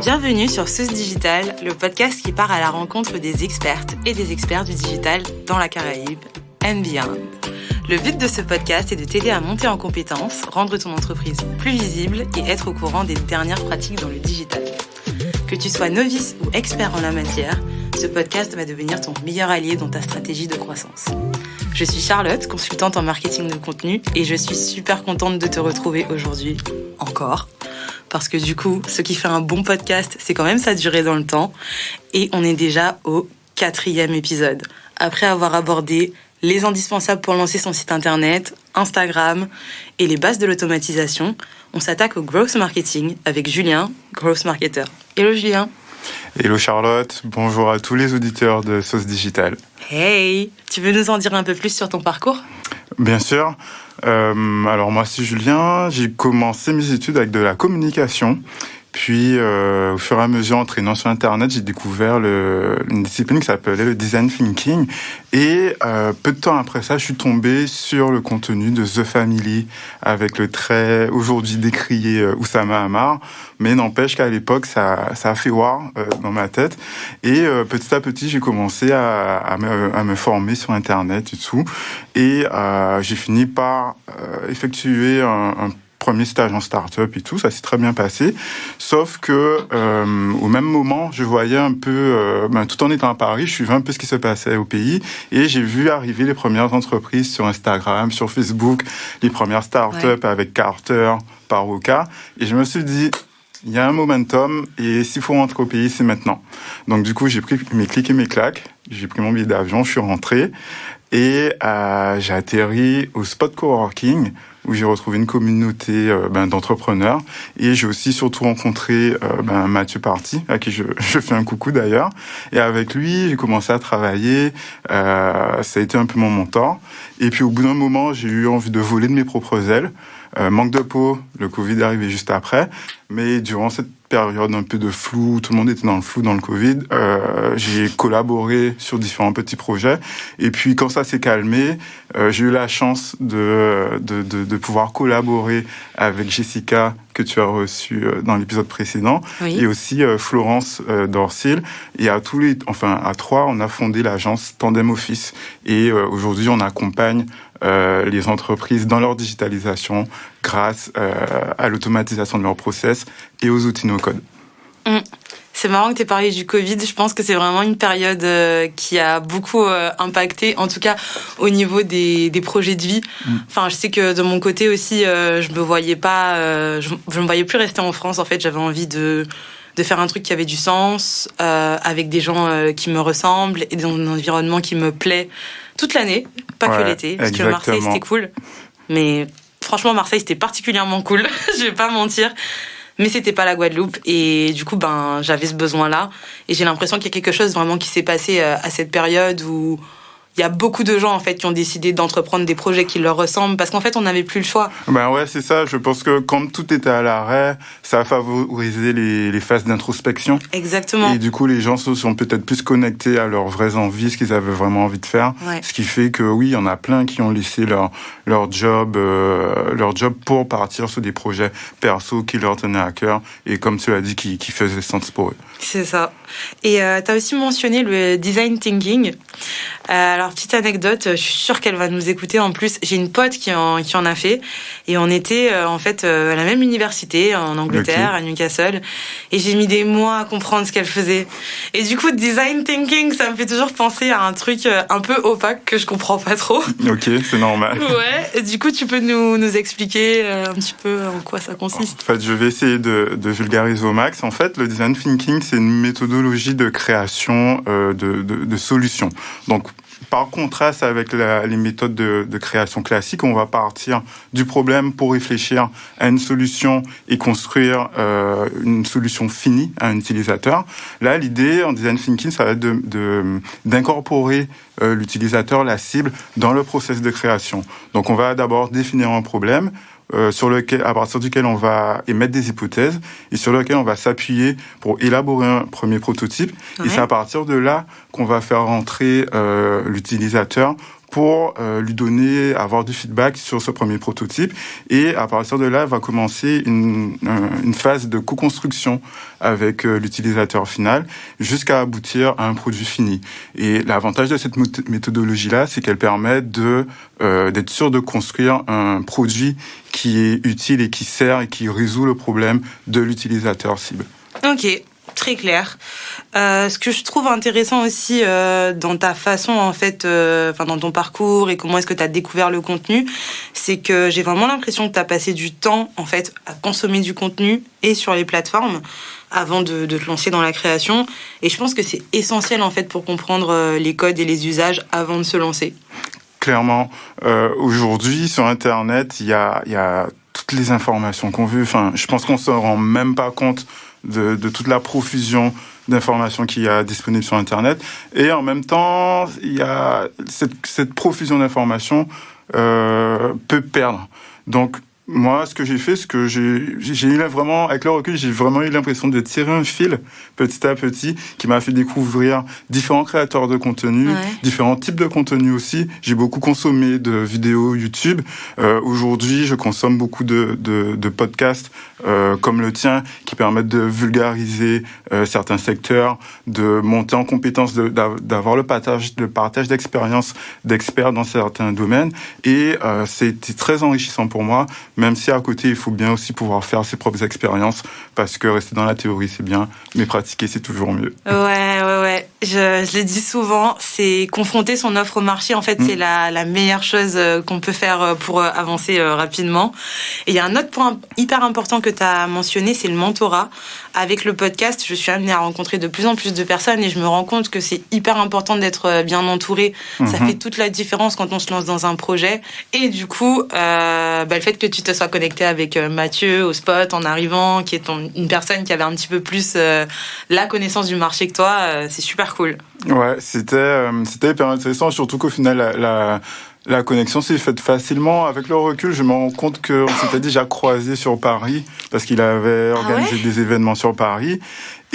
Bienvenue sur Sauce Digital, le podcast qui part à la rencontre des expertes et des experts du digital dans la Caraïbe and beyond. Le but de ce podcast est de t'aider à monter en compétences, rendre ton entreprise plus visible et être au courant des dernières pratiques dans le digital. Que tu sois novice ou expert en la matière, ce podcast va devenir ton meilleur allié dans ta stratégie de croissance. Je suis Charlotte, consultante en marketing de contenu, et je suis super contente de te retrouver aujourd'hui, encore. Parce que du coup, ce qui fait un bon podcast, c'est quand même sa durée dans le temps. Et on est déjà au 4e épisode. Après avoir abordé les indispensables pour lancer son site internet, Instagram et les bases de l'automatisation, on s'attaque au growth marketing avec Julien, growth marketer. Hello Julien. Hello Charlotte, bonjour à tous les auditeurs de Sauce Digital. Hey, tu veux nous en dire un peu plus sur ton parcours ? Bien sûr. Alors moi c'est Julien, j'ai commencé mes études avec de la communication. Puis, au fur et à mesure, en traînant sur Internet, j'ai découvert une discipline qui s'appelait le design thinking. Et peu de temps après ça, je suis tombé sur le contenu de The Family avec le très aujourd'hui décrié Oussama Ammar. Mais n'empêche qu'à l'époque, ça a fait voir dans ma tête. Et petit à petit, j'ai commencé à me former sur Internet et tout. Et j'ai fini par effectuer un premier stage en start-up et tout, ça s'est très bien passé. Sauf que au même moment, je voyais un peu, tout en étant à Paris, je suivais un peu ce qui se passait au pays et j'ai vu arriver les premières entreprises sur Instagram, sur Facebook, les premières start-up avec Carter, Paroka. Et je me suis dit, il y a un momentum et s'il faut rentrer au pays, c'est maintenant. Donc du coup, j'ai pris mes clics et mes claques, j'ai pris mon billet d'avion, je suis rentré et j'ai atterri au Spot Coworking où j'ai retrouvé une communauté d'entrepreneurs et j'ai aussi surtout rencontré Mathieu Party, à qui je fais un coucou d'ailleurs. Et avec lui, j'ai commencé à travailler, ça a été un peu mon mentor. Et puis au bout d'un moment, j'ai eu envie de voler de mes propres ailes. Manque de peau, le Covid est arrivé juste après. Mais durant cette période un peu de flou, tout le monde était dans le flou dans le Covid, j'ai collaboré sur différents petits projets. Et puis quand ça s'est calmé, j'ai eu la chance de pouvoir collaborer avec Jessica, que tu as reçue dans l'épisode précédent, oui. Et aussi Florence Dorsil. Et à trois, on a fondé l'agence Tandem Office. Et aujourd'hui, on accompagne les entreprises dans leur digitalisation grâce à l'automatisation de leurs process et aux outils no-code. C'est marrant que tu aies parlé du Covid. Je pense que c'est vraiment une période qui a beaucoup impacté, en tout cas au niveau des projets de vie. Enfin, je sais que de mon côté aussi, je me voyais plus rester en France. En fait, j'avais envie de faire un truc qui avait du sens, avec des gens qui me ressemblent et dans un environnement qui me plaît toute l'année, pas que l'été. Parce que Marseille, c'était cool. Mais franchement, Marseille, c'était particulièrement cool. Je vais pas mentir. Mais c'était pas la Guadeloupe. Et du coup, j'avais ce besoin-là. Et j'ai l'impression qu'il y a quelque chose vraiment qui s'est passé à cette période où il y a beaucoup de gens en fait qui ont décidé d'entreprendre des projets qui leur ressemblent parce qu'en fait on n'avait plus le choix. Ouais, c'est ça. Je pense que quand tout était à l'arrêt, ça a favorisé les phases d'introspection. Exactement. Et du coup, les gens se sont peut-être plus connectés à leurs vraies envies, ce qu'ils avaient vraiment envie de faire. Ouais. Ce qui fait que oui, il y en a plein qui ont laissé leur job pour partir sur des projets perso qui leur tenaient à cœur et comme tu l'as dit, qui faisaient sens pour eux. C'est ça. Et tu as aussi mentionné le design thinking. Alors, petite anecdote, je suis sûre qu'elle va nous écouter. En plus, j'ai une pote qui en a fait. Et on était à la même université en Angleterre, okay. À Newcastle. Et j'ai mis des mois à comprendre ce qu'elle faisait. Et du coup, design thinking, ça me fait toujours penser à un truc un peu opaque que je comprends pas trop. Ok, c'est normal. Ouais. Et du coup, tu peux nous expliquer un petit peu en quoi ça consiste. En fait, je vais essayer de vulgariser au max. En fait, le design thinking, c'est une méthodologie de création de solutions. Donc, par contraste avec les méthodes de création classiques, on va partir du problème pour réfléchir à une solution et construire une solution finie à un utilisateur. Là, l'idée en design thinking, ça va être d'incorporer l'utilisateur, la cible, dans le process de création. Donc, on va d'abord définir un problème, à partir duquel on va émettre des hypothèses et sur lequel on va s'appuyer pour élaborer un premier prototype. Ouais. Et c'est à partir de là qu'on va faire rentrer l'utilisateur pour lui donner, avoir du feedback sur ce premier prototype. Et à partir de là, va commencer une phase de co-construction avec l'utilisateur final jusqu'à aboutir à un produit fini. Et l'avantage de cette méthodologie-là, c'est qu'elle permet d'être sûr de construire un produit qui est utile et qui sert et qui résout le problème de l'utilisateur cible. Ok. Très clair. Ce que je trouve intéressant aussi dans ta façon, en fait, dans ton parcours et comment est-ce que tu as découvert le contenu, c'est que j'ai vraiment l'impression que tu as passé du temps, en fait, à consommer du contenu et sur les plateformes avant de te lancer dans la création. Et je pense que c'est essentiel, en fait, pour comprendre les codes et les usages avant de se lancer. Clairement, aujourd'hui, sur Internet, il y a toutes les informations qu'on veut. Enfin, je pense qu'on ne se rend même pas compte de toute la profusion d'informations qu'il y a disponible sur Internet. Et en même temps, il y a cette profusion d'informations peut perdre. Donc, moi, ce que j'ai fait, c'est que j'ai eu vraiment, avec le recul, j'ai vraiment eu l'impression de tirer un fil petit à petit qui m'a fait découvrir différents créateurs de contenu, différents types de contenu aussi. J'ai beaucoup consommé de vidéos YouTube. Aujourd'hui, je consomme beaucoup de podcasts comme le tien qui permettent de vulgariser certains secteurs, de monter en compétence, d'avoir le partage d'expériences d'experts dans certains domaines. Et c'était très enrichissant pour moi. Même si à côté, il faut bien aussi pouvoir faire ses propres expériences, parce que rester dans la théorie, c'est bien, mais pratiquer, c'est toujours mieux. Ouais. Je le dis souvent, c'est confronter son offre au marché. En fait, c'est la meilleure chose qu'on peut faire pour avancer rapidement. Et il y a un autre point hyper important que tu as mentionné, c'est le mentorat. Avec le podcast, je suis amenée à rencontrer de plus en plus de personnes et je me rends compte que c'est hyper important d'être bien entouré. Ça fait toute la différence quand on se lance dans un projet. Et du coup, le fait que tu te sois connecté avec Mathieu au spot en arrivant, qui est une personne qui avait un petit peu plus la connaissance du marché que toi, c'est super cool. Ouais, c'était hyper intéressant, surtout qu'au final, la connexion s'est faite facilement. Avec le recul, je me rends compte qu'on s'était déjà croisés sur Paris, parce qu'il avait organisé des événements sur Paris.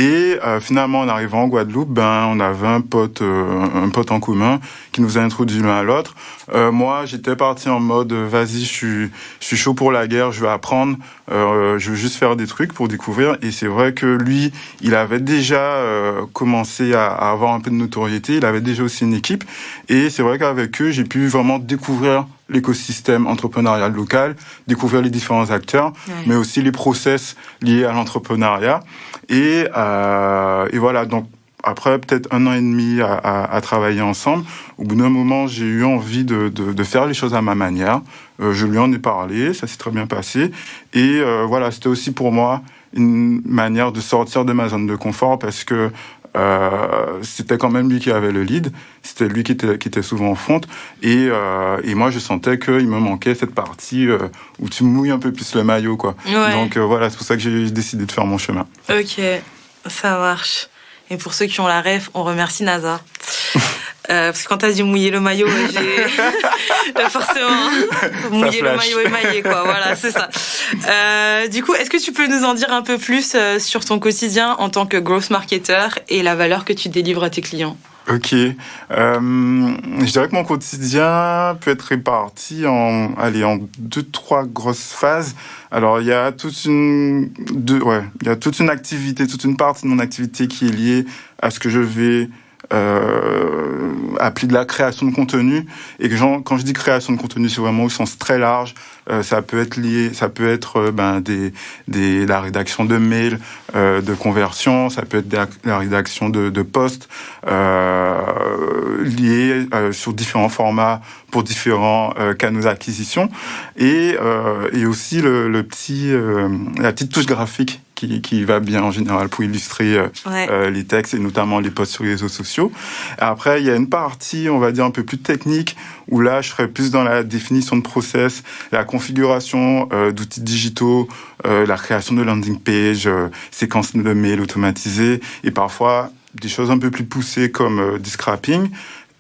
Et finalement, en arrivant en Guadeloupe, on avait un pote en commun qui nous a introduits l'un à l'autre. Moi, j'étais parti en mode vas-y, je suis chaud pour la guerre, je vais apprendre, je veux juste faire des trucs pour découvrir. Et c'est vrai que lui, il avait déjà commencé à avoir un peu de notoriété, il avait déjà aussi une équipe. Et c'est vrai qu'avec eux, j'ai pu vraiment découvrir l'écosystème entrepreneurial local, découvrir les différents acteurs, mais aussi les process liés à l'entrepreneuriat. Et voilà, donc après peut-être 1 an et demi à travailler ensemble, au bout d'un moment, j'ai eu envie de faire les choses à ma manière. Je lui en ai parlé, ça s'est très bien passé. Et voilà, c'était aussi pour moi une manière de sortir de ma zone de confort, parce que c'était quand même lui qui avait le lead, c'était lui qui était souvent en front, et moi je sentais qu'il me manquait cette partie où tu mouilles un peu plus le maillot, quoi. Donc voilà, c'est pour ça que j'ai décidé de faire mon chemin. Ok, ça marche. Et pour ceux qui ont la ref, on remercie NASA. Parce que quand t'as dit mouiller le maillot, j'ai forcément mouiller le maillot émaillé, quoi. Voilà, c'est ça. Du coup, est-ce que tu peux nous en dire un peu plus sur ton quotidien en tant que growth marketer et la valeur que tu délivres à tes clients? Ok. Je dirais que mon quotidien peut être réparti en 2-3 grosses phases. Alors, il y a toute une activité, toute une partie de mon activité qui est liée à ce que je vais appeler de la création de contenu. Et quand je dis création de contenu, c'est vraiment au sens très large. Ça peut être la rédaction de mails, de conversion, ça peut être la rédaction de posts liés sur différents formats pour différents canaux d'acquisition, et aussi la petite touche graphique qui va bien en général pour illustrer les textes et notamment les posts sur les réseaux sociaux. Après, il y a une partie, on va dire, un peu plus technique, où là, je serais plus dans la définition de process, la configuration d'outils digitaux, la création de landing page, séquences de mails automatisées, et parfois des choses un peu plus poussées comme du scrapping.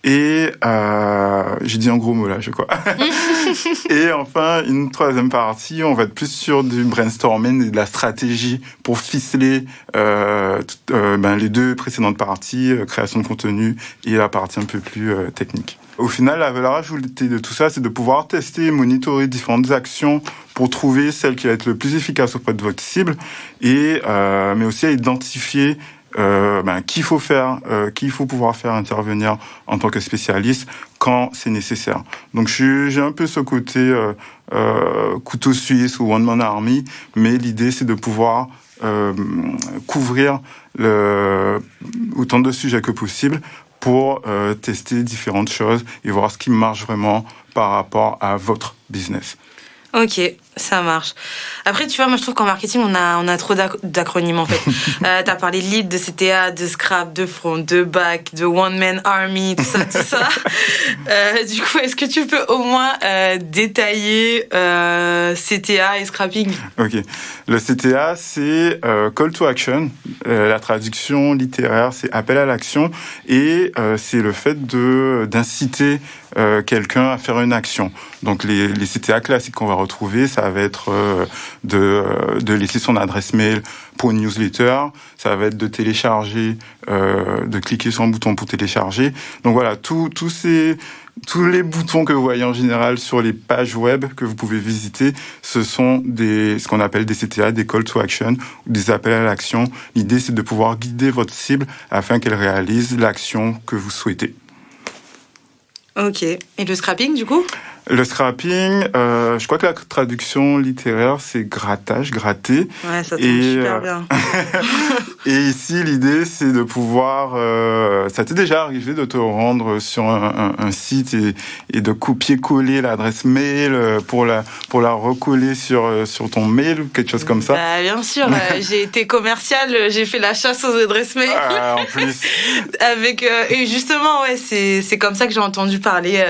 Et j'ai dit un gros mot là, je crois. Et enfin, une troisième partie, on va être plus sur du brainstorming et de la stratégie pour ficeler les deux précédentes parties, création de contenu et la partie un peu plus technique. Au final, la valeur ajoutée de tout ça, c'est de pouvoir tester et monitorer différentes actions pour trouver celle qui va être le plus efficace auprès de votre cible, et mais aussi à identifier qu'il faut pouvoir faire intervenir en tant que spécialiste quand c'est nécessaire. Donc j'ai un peu ce côté couteau suisse ou one man army, mais l'idée c'est de pouvoir couvrir autant de sujets que possible pour tester différentes choses et voir ce qui marche vraiment par rapport à votre business. Ok, ça marche. Après, tu vois, moi je trouve qu'en marketing, on a trop d'acronymes en fait. T'as parlé de lead, de CTA, de scrap, de front, de back, de one man army, tout ça. Du coup, est-ce que tu peux au moins détailler CTA et scrapping? Ok. Le CTA, c'est call to action. La traduction littéraire, c'est appel à l'action, et c'est le fait d'inciter quelqu'un à faire une action. Donc les CTA classiques qu'on va retrouver, ça va être de laisser son adresse mail pour une newsletter, ça va être de télécharger, de cliquer sur un bouton pour télécharger. Donc voilà, tous les boutons que vous voyez en général sur les pages web que vous pouvez visiter, ce sont ce qu'on appelle des CTA, des call to action, ou des appels à l'action. L'idée, c'est de pouvoir guider votre cible afin qu'elle réalise l'action que vous souhaitez. Ok. Et le scrapping, du coup ? Le scrapping, je crois que la traduction littéraire, c'est grattage, gratter. Ouais, ça tombe super bien. Et ici, l'idée, c'est de pouvoir... ça t'est déjà arrivé de te rendre sur un site et de copier-coller l'adresse mail pour la recoller sur ton mail ou quelque chose comme ça? Bien sûr, j'ai été commerciale, j'ai fait la chasse aux adresses mail. En plus. Et justement, ouais, c'est comme ça que j'ai entendu parler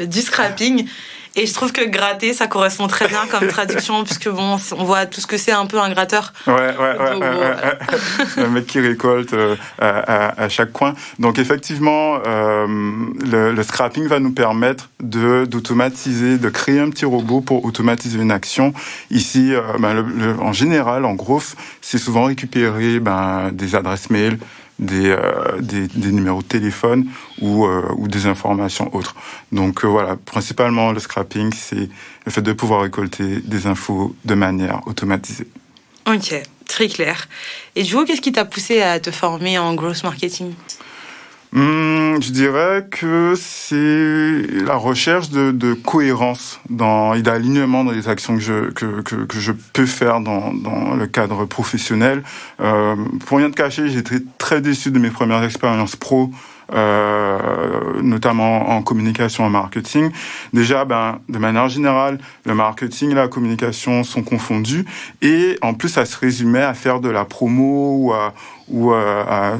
du scrapping. Et je trouve que gratter, ça correspond très bien comme traduction, puisque bon, on voit tout ce que c'est un peu un gratteur. Ouais. Le mec qui récolte à chaque coin. Donc effectivement, le scrapping va nous permettre d'automatiser, de créer un petit robot pour automatiser une action. Ici, en général, en gros, c'est souvent récupérer des adresses mail, des numéros de téléphone ou des informations autres. Donc voilà, principalement le scrapping, c'est le fait de pouvoir récolter des infos de manière automatisée. Ok, très clair. Et du coup, qu'est-ce qui t'a poussé à te former en growth marketing ? Je dirais que c'est la recherche de cohérence et d'alignement dans les actions que je peux faire dans le cadre professionnel. Pour rien te cacher, j'étais très déçu de mes premières expériences pro, notamment en communication et marketing. Déjà, de manière générale, le marketing et la communication sont confondus, et en plus, ça se résumait à faire de la promo en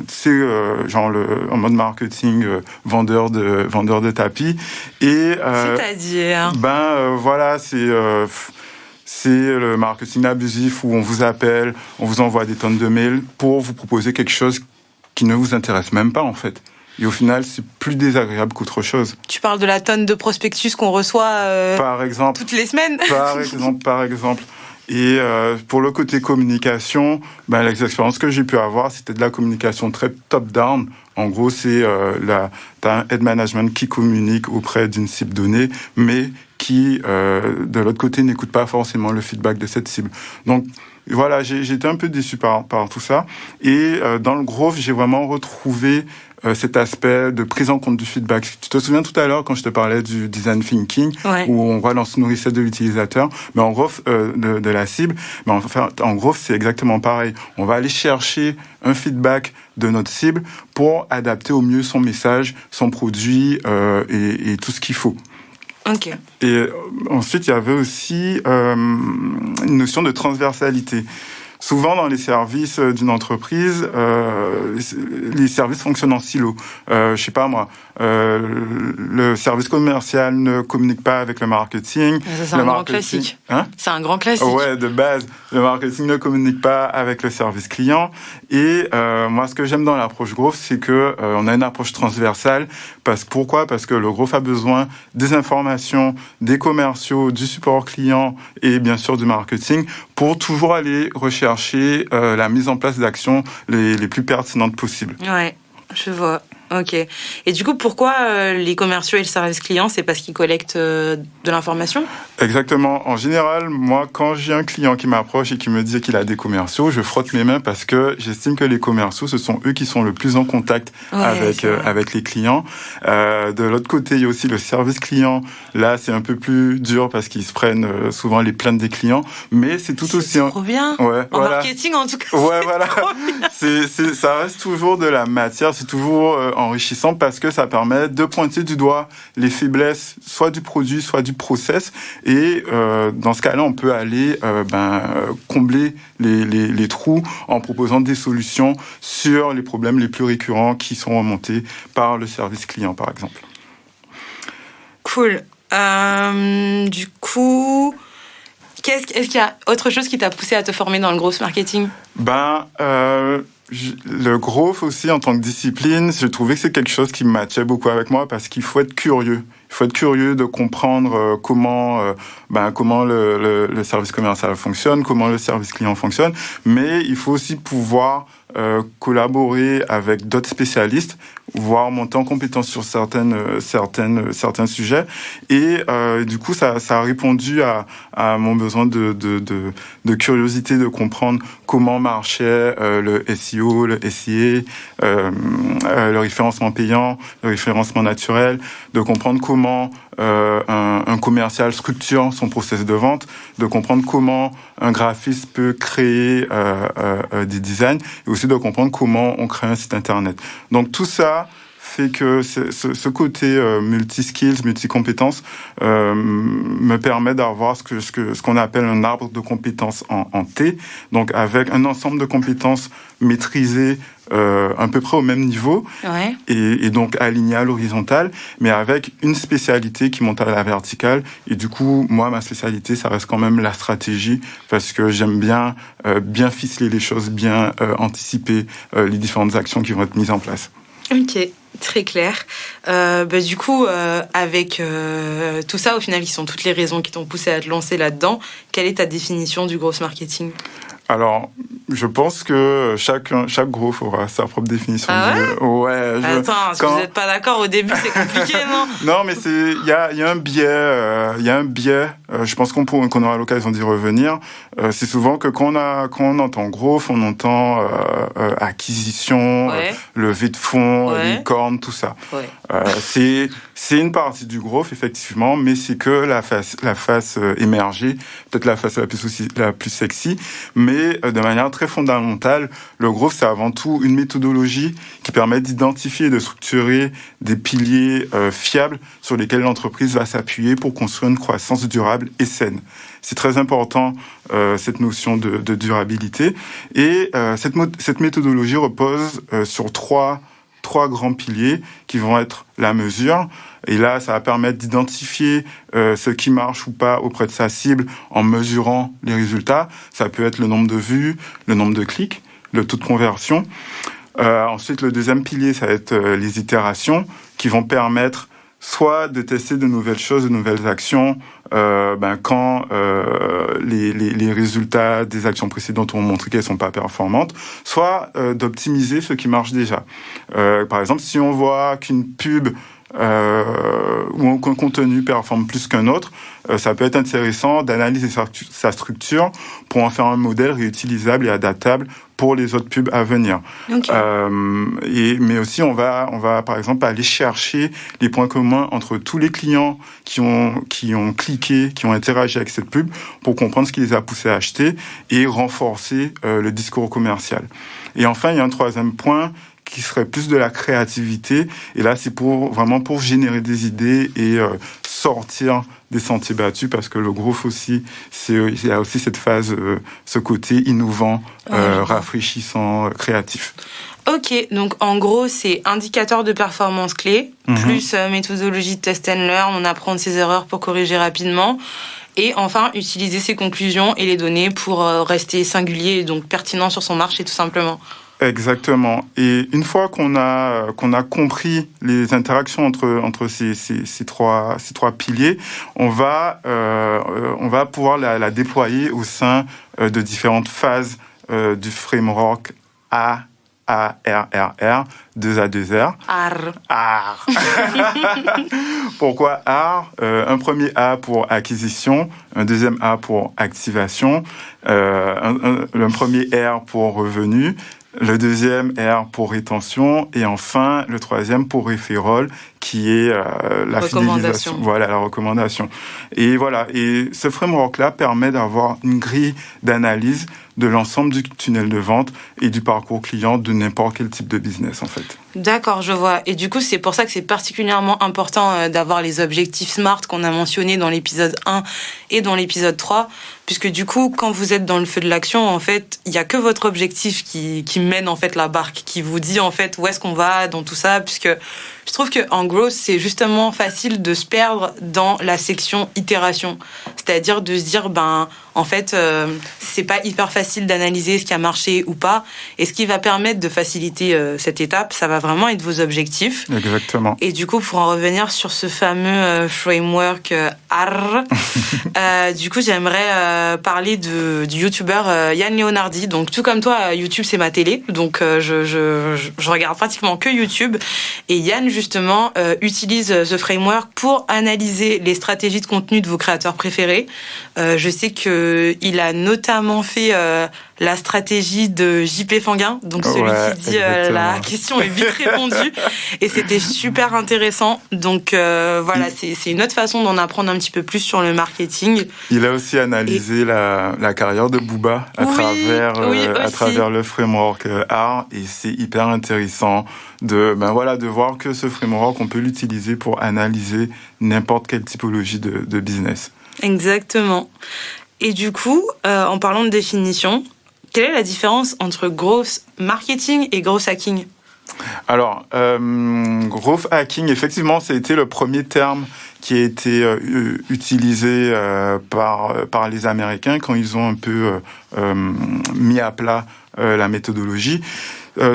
mode marketing, vendeur de tapis. Et c'est-à-dire voilà, c'est le marketing abusif où on vous appelle, on vous envoie des tonnes de mails pour vous proposer quelque chose qui ne vous intéresse même pas en fait. Et au final, c'est plus désagréable qu'autre chose. Tu parles de la tonne de prospectus qu'on reçoit par exemple, toutes les semaines. Par exemple. Et pour le côté communication, les expériences que j'ai pu avoir, c'était de la communication très top-down. En gros, t'as un head management qui communique auprès d'une cible donnée, mais qui, de l'autre côté, n'écoute pas forcément le feedback de cette cible. Donc, voilà, j'ai été un peu déçu par tout ça. Et dans le growth, j'ai vraiment retrouvé cet aspect de prise en compte du feedback. Tu te souviens tout à l'heure quand je te parlais du design thinking, ouais, où on va se nourrir de l'utilisateur, mais en growth de la cible, en growth c'est exactement pareil. On va aller chercher un feedback de notre cible pour adapter au mieux son message, son produit et tout ce qu'il faut. Ok. Et ensuite, il y avait aussi une notion de transversalité. Souvent, dans les services d'une entreprise, les services fonctionnent en silo. Je sais pas moi, le service commercial ne communique pas avec le marketing. Ça, c'est un grand classique. C'est un grand classique. Ouais, de base, le marketing ne communique pas avec le service client. Et moi, ce que j'aime dans l'approche growth, c'est que on a une approche transversale. Pourquoi ? Parce que le growth a besoin des informations, des commerciaux, du support client et bien sûr du marketing pour toujours aller rechercher la mise en place d'actions les plus pertinentes possibles. Ouais, je vois. Ok. Et du coup, pourquoi les commerciaux et le service client ? C'est parce qu'ils collectent de l'information ? Exactement. En général, moi, quand j'ai un client qui m'approche et qui me dit qu'il a des commerciaux, je frotte mes mains parce que j'estime que les commerciaux, ce sont eux qui sont le plus en contact avec les clients. De l'autre côté, il y a aussi le service client. Là, c'est un peu plus dur parce qu'ils se prennent souvent les plaintes des clients, mais c'est tout aussi... C'est trop bien. Ouais, en marketing, en tout cas. Ouais, voilà. Ça reste toujours de la matière, c'est toujours enrichissant parce que ça permet de pointer du doigt les faiblesses, soit du produit, soit du process. Et dans ce cas-là, on peut aller combler les trous en proposant des solutions sur les problèmes les plus récurrents qui sont remontés par le service client, par exemple. Cool. Du coup, est-ce qu'il y a autre chose qui t'a poussé à te former dans le growth marketing ? Le growth aussi, en tant que discipline, je trouvais que c'est quelque chose qui matchait beaucoup avec moi parce qu'il faut être curieux. Il faut être curieux de comprendre comment le service commercial fonctionne, comment le service client fonctionne, mais il faut aussi pouvoir collaborer avec d'autres spécialistes, voire monter en compétence sur certains sujets. Et du coup, ça a répondu à mon besoin de curiosité, de comprendre comment marchait le SEO, le SIA, le référencement payant, le référencement naturel, de comprendre comment un commercial structure son process de vente, de comprendre comment un graphiste peut créer des designs et aussi de comprendre comment on crée un site internet. Donc tout ça fait que ce côté multi-skills, multi-compétences me permet d'avoir ce qu'on appelle un arbre de compétences en T, donc avec un ensemble de compétences maîtrisées à peu près au même niveau, ouais. et donc alignées à l'horizontale, mais avec une spécialité qui monte à la verticale. Et du coup, moi, ma spécialité, ça reste quand même la stratégie, parce que j'aime bien ficeler les choses, bien anticiper les différentes actions qui vont être mises en place. Ok, très clair. Du coup, avec tout ça, au final, qui sont toutes les raisons qui t'ont poussé à te lancer là-dedans, quelle est ta définition du growth marketing ? Alors, je pense que chaque growth aura sa propre définition. Ah ouais? Attends, si vous n'êtes pas d'accord au début, c'est compliqué, non? Non, mais il y a un biais. Je pense qu'on aura l'occasion d'y revenir. C'est souvent que quand on entend growth, on entend acquisition, ouais. Levée de fonds, ouais. licorne, tout ça. Ouais. C'est une partie du growth, effectivement, mais c'est que la face émergée, peut-être la face la plus sexy, mais de manière très fondamentale, le growth, c'est avant tout une méthodologie qui permet d'identifier et de structurer des piliers fiables sur lesquels l'entreprise va s'appuyer pour construire une croissance durable et saine. C'est très important, cette notion de durabilité. Et cette méthodologie repose sur trois grands piliers qui vont être la mesure. Et là, ça va permettre d'identifier ce qui marche ou pas auprès de sa cible en mesurant les résultats. Ça peut être le nombre de vues, le nombre de clics, le taux de conversion. Ensuite, le deuxième pilier, ça va être les itérations qui vont permettre soit de tester de nouvelles choses, de nouvelles actions, quand les résultats des actions précédentes ont montré qu'elles sont pas performantes, soit d'optimiser ce qui marche déjà. Par exemple, si on voit qu'une pub ou qu'un contenu performe plus qu'un autre, ça peut être intéressant d'analyser sa structure pour en faire un modèle réutilisable et adaptable pour les autres pubs à venir. Okay. Mais aussi, on va par exemple aller chercher les points communs entre tous les clients qui ont cliqué, qui ont interagi avec cette pub pour comprendre ce qui les a poussés à acheter et renforcer le discours commercial. Et enfin, il y a un troisième point qui serait plus de la créativité. Et là, c'est vraiment pour générer des idées et sortir des sentiers battus, parce que le growth aussi, il y a aussi cette phase, ce côté innovant, rafraîchissant, créatif. Ok, donc en gros, c'est indicateur de performance clé, plus méthodologie de test and learn, on apprend de ses erreurs pour corriger rapidement. Et enfin, utiliser ses conclusions et les données pour rester singulier et donc pertinent sur son marché, tout simplement. Exactement. Et une fois qu'on a compris les interactions entre ces trois piliers, on va pouvoir la déployer au sein de différentes phases du framework ARRR, 2A2R. AR. Pourquoi AR? Un premier A pour acquisition, un deuxième A pour activation, le premier R pour revenu, le deuxième R pour rétention et enfin le troisième pour referral qui est la fidélisation. Voilà, la recommandation. Et voilà, et ce framework-là permet d'avoir une grille d'analyse de l'ensemble du tunnel de vente et du parcours client de n'importe quel type de business en fait. D'accord, je vois. Et du coup, c'est pour ça que c'est particulièrement important d'avoir les objectifs SMART qu'on a mentionnés dans l'épisode 1 et dans l'épisode 3, puisque du coup, quand vous êtes dans le feu de l'action, en fait, il n'y a que votre objectif qui mène en fait la barque, qui vous dit en fait où est-ce qu'on va dans tout ça, puisque je trouve qu'en growth, c'est justement facile de se perdre dans la section itération. C'est-à-dire de se dire, en fait, c'est pas hyper facile d'analyser ce qui a marché ou pas. Et ce qui va permettre de faciliter cette étape, ça va vraiment être vos objectifs. Exactement. Et du coup, pour en revenir sur ce fameux framework AR, du coup, j'aimerais parler du youtubeur Yann Leonardi. Donc, tout comme toi, YouTube, c'est ma télé. Donc, je regarde pratiquement que YouTube. Et Yann, justement, utilise ce framework pour analyser les stratégies de contenu de vos créateurs préférés. Je sais qu'il a notamment fait la stratégie de JP Fanguin, donc celui qui dit la question est vite répondue, et c'était super intéressant. Donc voilà, c'est une autre façon d'en apprendre un petit peu plus sur le marketing. Il a aussi analysé la carrière de Booba à travers le framework AR, et c'est hyper intéressant de voir que ce framework, on peut l'utiliser pour analyser n'importe quelle typologie de business. Exactement. Et du coup, en parlant de définition, quelle est la différence entre growth marketing et growth hacking ? Alors, growth hacking, effectivement, ça a été le premier terme qui a été utilisé par les Américains quand ils ont un peu mis à plat la méthodologie.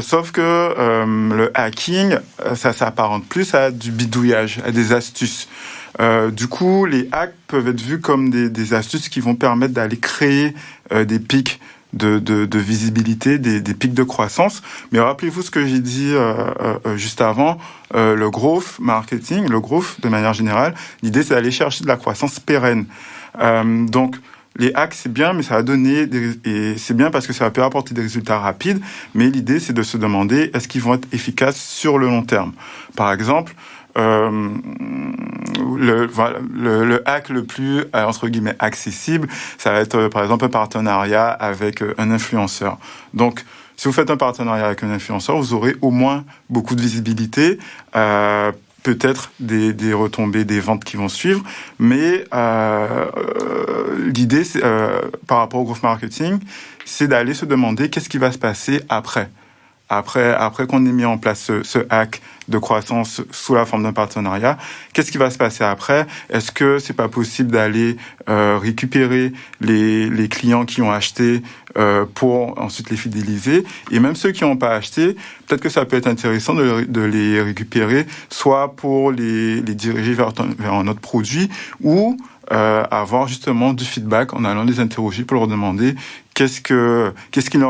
Sauf que le hacking, ça s'apparente plus à du bidouillage, à des astuces. Du coup, les hacks peuvent être vus comme des astuces qui vont permettre d'aller créer des pics de visibilité, des pics de croissance. Mais rappelez-vous ce que j'ai dit juste avant, le growth marketing, le growth de manière générale, l'idée c'est d'aller chercher de la croissance pérenne. Donc, les hacks, c'est bien, mais ça va donner et c'est bien parce que ça peut apporter des résultats rapides, mais l'idée, c'est de se demander, est-ce qu'ils vont être efficaces sur le long terme? Par exemple, le hack le plus, entre guillemets, accessible, ça va être, par exemple, un partenariat avec un influenceur. Donc, si vous faites un partenariat avec un influenceur, vous aurez au moins beaucoup de visibilité, peut-être des retombées, des ventes qui vont suivre, mais l'idée, c'est, par rapport au growth marketing, c'est d'aller se demander qu'est-ce qui va se passer après qu'on ait mis en place ce hack de croissance sous la forme d'un partenariat. Qu'est-ce qui va se passer après? Est-ce que c'est pas possible d'aller récupérer les clients qui ont acheté pour ensuite les fidéliser? Et même ceux qui n'ont pas acheté, peut-être que ça peut être intéressant de les récupérer, soit pour les diriger vers un autre produit, ou avoir justement du feedback en allant les interroger pour leur demander qu'est-ce qui ne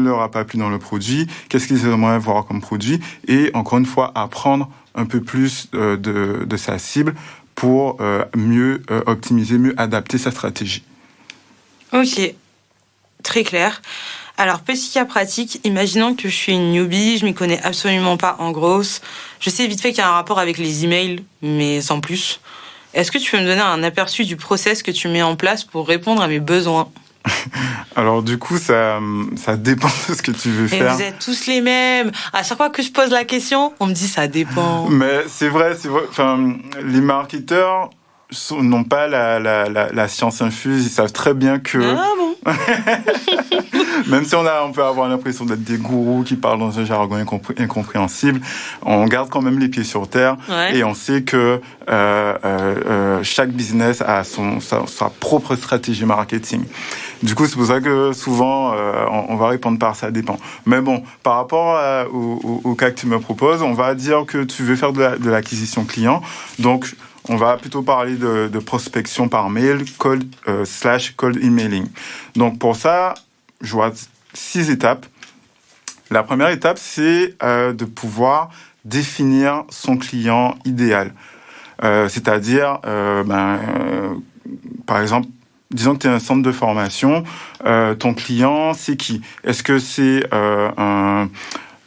leur a pas plu dans le produit, qu'est-ce qu'ils aimeraient voir comme produit, et encore une fois apprendre un peu plus de sa cible pour mieux optimiser, mieux adapter sa stratégie. Ok, très clair. Alors, petit cas pratique, imaginons que je suis une newbie, je m'y connais absolument pas en growth. Je sais vite fait qu'il y a un rapport avec les emails, mais sans plus. Est-ce que tu peux me donner un aperçu du process que tu mets en place pour répondre à mes besoins? Alors du coup, ça dépend de ce que tu veux faire. Vous êtes tous les mêmes. À chaque fois que je pose la question, on me dit ça dépend. Mais c'est vrai. Enfin, les marketeurs n'ont pas la science infuse. Ils savent très bien que Même si on peut avoir l'impression d'être des gourous qui parlent dans un jargon incompréhensible, on garde quand même les pieds sur terre et on sait que chaque business a sa propre stratégie marketing. Du coup, c'est pour ça que souvent, on va répondre par ça dépend. Mais bon, par rapport au cas que tu me proposes, on va dire que tu veux faire de l'acquisition client. Donc, on va plutôt parler de prospection par mail, cold emailing. Donc, pour ça, je vois 6 étapes. La première étape, c'est de pouvoir définir son client idéal. C'est-à-dire, par exemple, disons que tu es un centre de formation, ton client, c'est qui? Est-ce que c'est un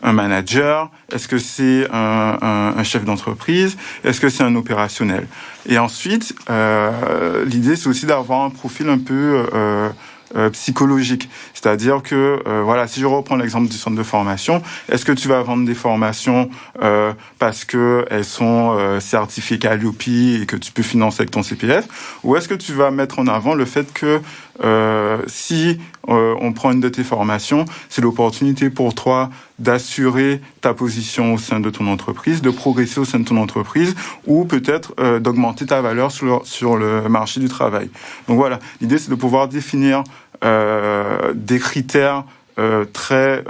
manager? Est-ce que c'est un chef d'entreprise? Est-ce que c'est un opérationnel? Et ensuite, l'idée, c'est aussi d'avoir un profil un peu psychologique. C'est-à-dire que, si je reprends l'exemple du centre de formation, est-ce que tu vas vendre des formations parce que elles sont certifiées Calliope et que tu peux financer avec ton CPF, ou est-ce que tu vas mettre en avant le fait que si on prend une de tes formations, c'est l'opportunité pour toi d'assurer ta position au sein de ton entreprise, de progresser au sein de ton entreprise, ou peut-être d'augmenter ta valeur sur le marché du travail. Donc voilà, l'idée c'est de pouvoir définir des critères très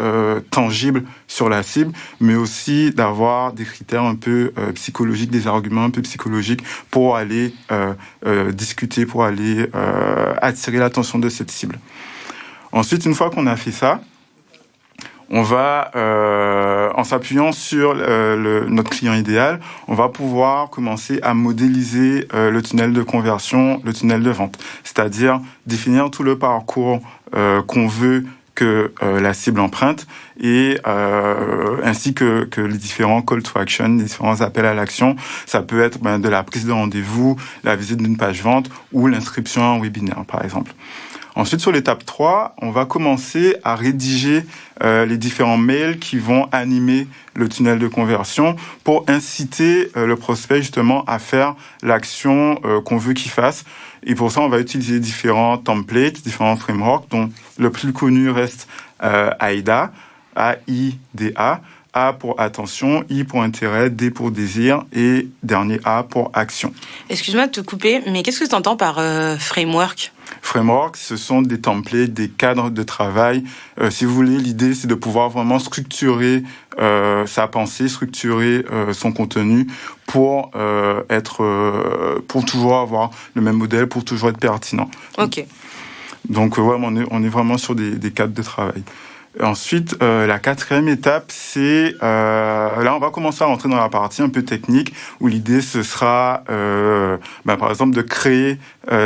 tangibles sur la cible, mais aussi d'avoir des critères un peu psychologiques, des arguments un peu psychologiques pour aller discuter, pour aller attirer l'attention de cette cible. Ensuite, une fois qu'on a fait ça, on va, en s'appuyant sur notre client idéal, on va pouvoir commencer à modéliser le tunnel de conversion, le tunnel de vente. C'est-à-dire définir tout le parcours qu'on veut que la cible emprunte et ainsi que les différents call to action, les différents appels à l'action. Ça peut être de la prise de rendez-vous, la visite d'une page vente ou l'inscription à un webinaire, par exemple. Ensuite, sur l'étape 3, on va commencer à rédiger les différents mails qui vont animer le tunnel de conversion pour inciter le prospect justement à faire l'action qu'on veut qu'il fasse. Et pour ça, on va utiliser différents templates, différents frameworks, dont le plus connu reste AIDA, A-I-D-A. A pour attention, I pour intérêt, D pour désir et dernier A pour action. Excuse-moi de te couper, mais qu'est-ce que tu entends par framework ? Framework, ce sont des templates, des cadres de travail. Si vous voulez, l'idée, c'est de pouvoir vraiment structurer sa pensée, structurer son contenu pour pour toujours avoir le même modèle, pour toujours être pertinent. Ok. Donc, on est vraiment sur des cadres de travail. Ensuite, la 4e étape, c'est là on va commencer à rentrer dans la partie un peu technique où l'idée ce sera par exemple de créer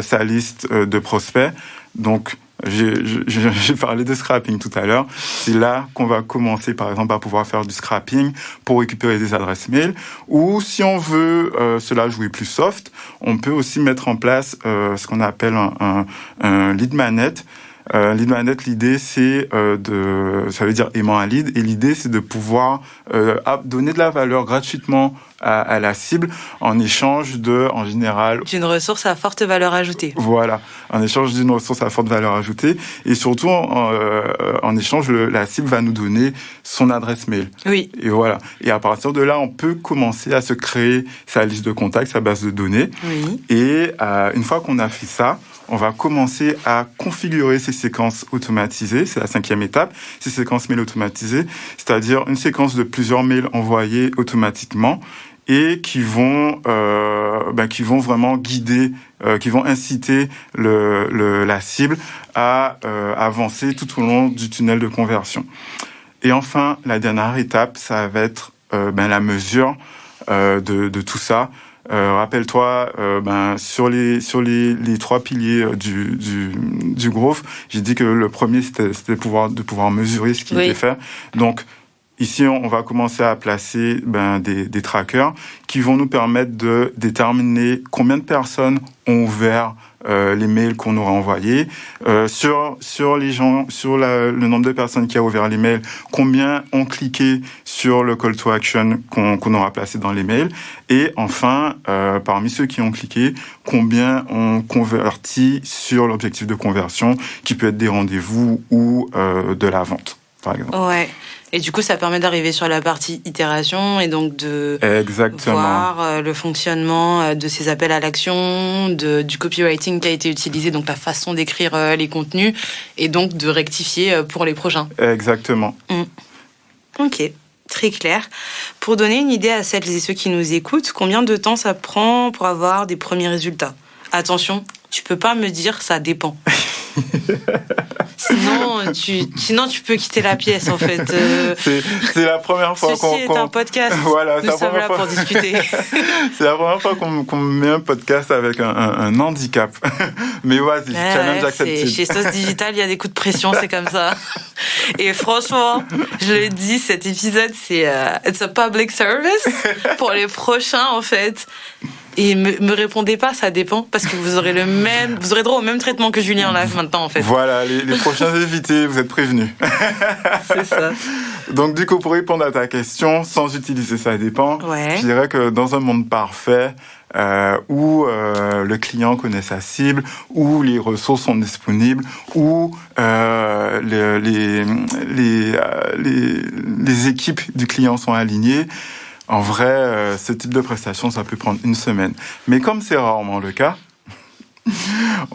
sa liste de prospects. Donc j'ai parlé de scrapping tout à l'heure. C'est là qu'on va commencer par exemple à pouvoir faire du scrapping pour récupérer des adresses mail. Ou si on veut cela jouer plus soft, on peut aussi mettre en place ce qu'on appelle un lead magnet. Lead magnet, l'idée c'est ça veut dire aimant un lead, et l'idée c'est de pouvoir donner de la valeur gratuitement à la cible en échange en général, d'une ressource à forte valeur ajoutée. Voilà, en échange d'une ressource à forte valeur ajoutée, et surtout en échange, la cible va nous donner son adresse mail. Oui. Et voilà. Et à partir de là, on peut commencer à se créer sa liste de contacts, sa base de données. Oui. Et une fois qu'on a fait ça, on va commencer à configurer ces séquences automatisées. C'est la 5e étape, ces séquences mail automatisées, c'est-à-dire une séquence de plusieurs mails envoyés automatiquement et qui vont vraiment guider, qui vont inciter la cible à avancer tout au long du tunnel de conversion. Et enfin, la dernière étape, ça va être la mesure de tout ça. Rappelle-toi, sur les 3 piliers du growth, j'ai dit que le premier c'était de pouvoir mesurer ce qui était fait. Donc ici, on va commencer à placer des trackers qui vont nous permettre de déterminer combien de personnes ont ouvert les mails qu'on aura envoyés, sur les gens, sur le nombre de personnes qui ont ouvert les mails, combien ont cliqué sur le call to action qu'on aura placé dans les mails, et enfin, parmi ceux qui ont cliqué, combien ont converti sur l'objectif de conversion, qui peut être des rendez-vous ou de la vente, par exemple. Ouais. Et du coup, ça permet d'arriver sur la partie itération et donc de voir le fonctionnement de ces appels à l'action, du copywriting qui a été utilisé, donc la façon d'écrire les contenus, et donc de rectifier pour les prochains. Exactement. Ok, très clair. Pour donner une idée à celles et ceux qui nous écoutent, combien de temps ça prend pour avoir des premiers résultats ? Attention, tu peux pas me dire ça dépend. Sinon, tu peux quitter la pièce, en fait. C'est la première fois Ceci est un podcast. Voilà, nous sommes là pour discuter. C'est la première fois qu'on met un podcast avec un handicap. Mais vas-y, challenge accepté. Chez Sauce Digital, il y a des coups de pression, c'est comme ça. Et franchement, je le dis, cet épisode, c'est it's a public service pour les prochains, en fait. Et me répondez pas, ça dépend, parce que vous aurez droit au même traitement que Julien en live maintenant, en fait. Voilà, les prochains invités, vous êtes prévenus. C'est ça. Donc, du coup, pour répondre à ta question, sans utiliser ça dépend, je dirais que dans un monde parfait, où le client connaît sa cible, où les ressources sont disponibles, où les équipes du client sont alignées, en vrai, ce type de prestation, ça peut prendre une semaine. Mais comme c'est rarement le cas,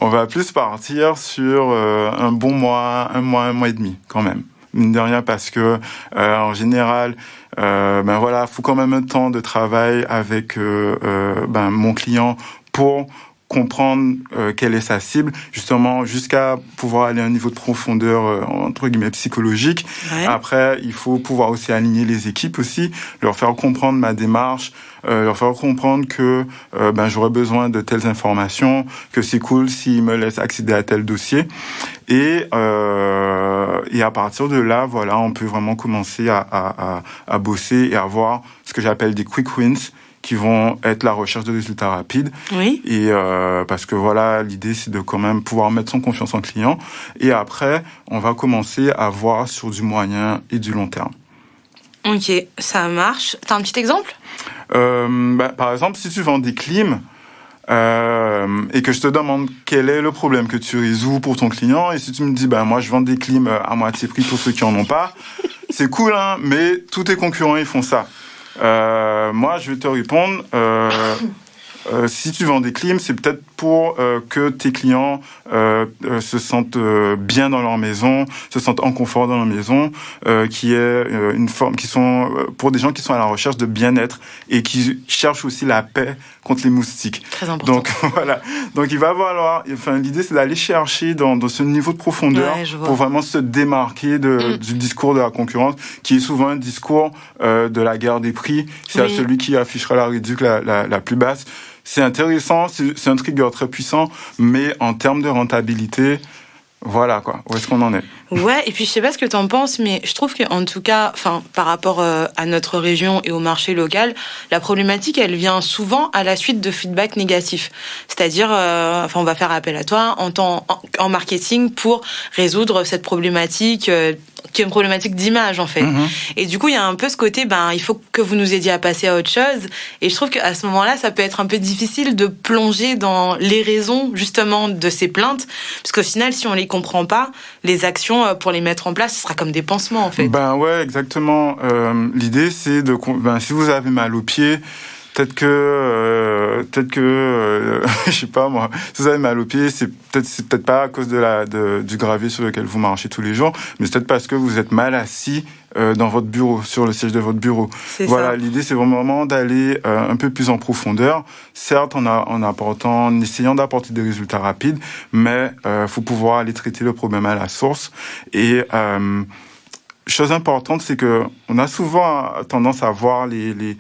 on va plus partir sur un bon mois, un mois et demi, quand même. Mine de rien, parce que, en général, faut quand même un temps de travail avec mon client pour comprendre quelle est sa cible, justement jusqu'à pouvoir aller à un niveau de profondeur entre guillemets psychologique. Ouais. Après, il faut pouvoir aussi aligner les équipes aussi, leur faire comprendre ma démarche, leur faire comprendre que j'aurais besoin de telles informations, que c'est cool s'ils me laissent accéder à tel dossier. Et à partir de là, voilà, on peut vraiment commencer à bosser et avoir ce que j'appelle des quick wins, qui vont être la recherche de résultats rapides. Oui. Et parce que voilà, l'idée, c'est de quand même pouvoir mettre son confiance en client. Et après, on va commencer à voir sur du moyen et du long terme. Ok, ça marche. T'as un petit exemple ? Par exemple, si tu vends des clims, et que je te demande quel est le problème que tu résous pour ton client, et si tu me dis, moi, je vends des clims à moitié prix pour ceux qui en ont pas, c'est cool, hein, mais tous tes concurrents, ils font ça. Moi, je vais te répondre, si tu vends des clims, c'est peut-être pour que tes clients se sentent bien dans leur maison, se sentent en confort dans leur maison, qui est une forme, qui sont pour des gens qui sont à la recherche de bien-être et qui cherchent aussi la paix contre les moustiques. Très important. Donc voilà. Donc il va falloir. Enfin, l'idée c'est d'aller chercher dans ce niveau de profondeur pour vraiment se démarquer du discours de la concurrence, qui est souvent un discours de la guerre des prix. C'est à celui qui affichera la réduc la plus basse. C'est intéressant, c'est un trigger très puissant, mais en termes de rentabilité, voilà quoi, où est-ce qu'on en est ? Ouais, et puis je sais pas ce que t'en penses, mais je trouve qu'en tout cas, par rapport à notre région et au marché local, la problématique, elle vient souvent à la suite de feedback négatifs. C'est-à-dire, on va faire appel à toi en marketing pour résoudre cette problématique qui est une problématique d'image, en fait. Mm-hmm. Et du coup, il y a un peu ce côté, il faut que vous nous aidiez à passer à autre chose. Et je trouve qu'à ce moment-là, ça peut être un peu difficile de plonger dans les raisons, justement, de ces plaintes. Parce qu'au final, si on les comprend pas, les actions pour les mettre en place, ce sera comme des pansements, en fait. Ouais, exactement. L'idée, c'est si vous avez mal aux pieds, peut-être que je sais pas moi, si vous avez mal aux pieds, c'est peut-être pas à cause du gravier sur lequel vous marchez tous les jours, mais c'est peut-être parce que vous êtes mal assis dans votre bureau, sur le siège de votre bureau. Voilà, l'idée c'est vraiment d'aller un peu plus en profondeur, certes en essayant d'apporter des résultats rapides, mais faut pouvoir aller traiter le problème à la source. Et chose importante, c'est que on a souvent tendance à voir les